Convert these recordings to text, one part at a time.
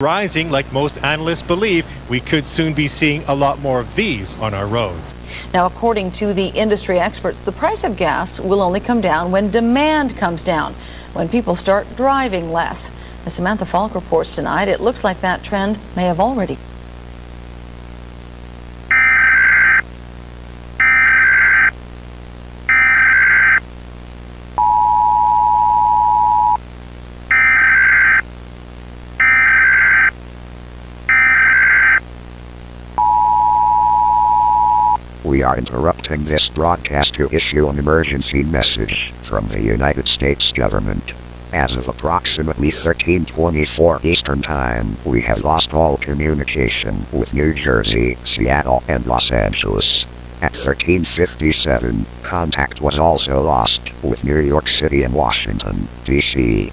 rising, like most analysts believe, we could soon be seeing a lot more of these on our roads. Now, according to the industry experts, the price of gas will only come down when demand comes down, when people start driving less. As Samantha Falk reports tonight, it looks like that trend may have already. We are interrupting this broadcast to issue an emergency message from the United States government. As of approximately 13:24 Eastern Time, we have lost all communication with New Jersey, Seattle, and Los Angeles. At 13:57, contact was also lost with New York City and Washington, D.C.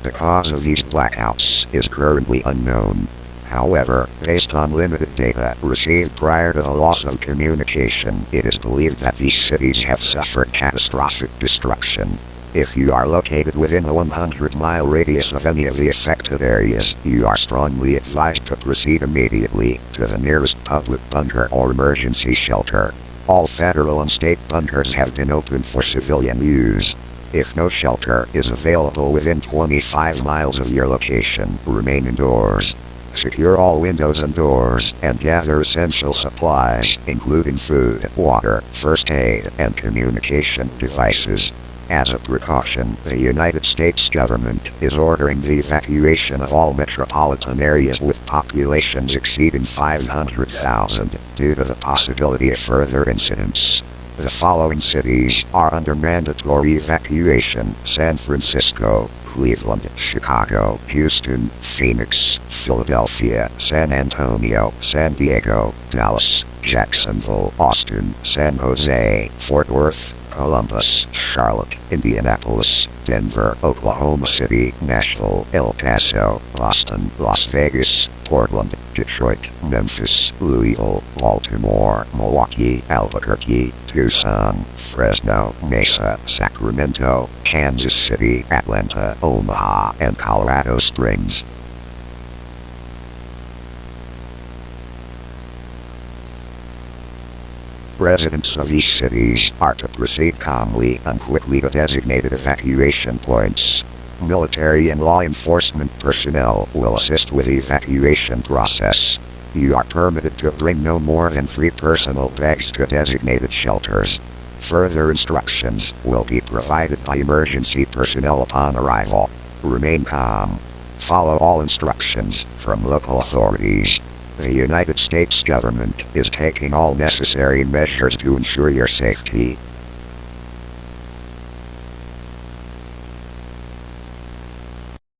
The cause of these blackouts is currently unknown. However, based on limited data received prior to the loss of communication, it is believed that these cities have suffered catastrophic destruction. If you are located within a 100-mile radius of any of the affected areas, you are strongly advised to proceed immediately to the nearest public bunker or emergency shelter. All federal and state bunkers have been opened for civilian use. If no shelter is available within 25 miles of your location, remain indoors. Secure all windows and doors, and gather essential supplies, including food, water, first aid, and communication devices. As a precaution, the United States government is ordering the evacuation of all metropolitan areas with populations exceeding 500,000, due to the possibility of further incidents. The following cities are under mandatory evacuation: San Francisco, Cleveland, Chicago, Houston, Phoenix, Philadelphia, San Antonio, San Diego, Dallas, Jacksonville, Austin, San Jose, Fort Worth, Columbus, Charlotte, Indianapolis, Denver, Oklahoma City, Nashville, El Paso, Boston, Las Vegas, Portland, Detroit, Memphis, Louisville, Baltimore, Milwaukee, Albuquerque, Tucson, Fresno, Mesa, Sacramento, Kansas City, Atlanta, Omaha, and Colorado Springs. Residents of these cities are to proceed calmly and quickly to designated evacuation points. Military and law enforcement personnel will assist with the evacuation process. You are permitted to bring no more than 3 personal bags to designated shelters. Further instructions will be provided by emergency personnel upon arrival. Remain calm. Follow all instructions from local authorities. The United States government is taking all necessary measures to ensure your safety.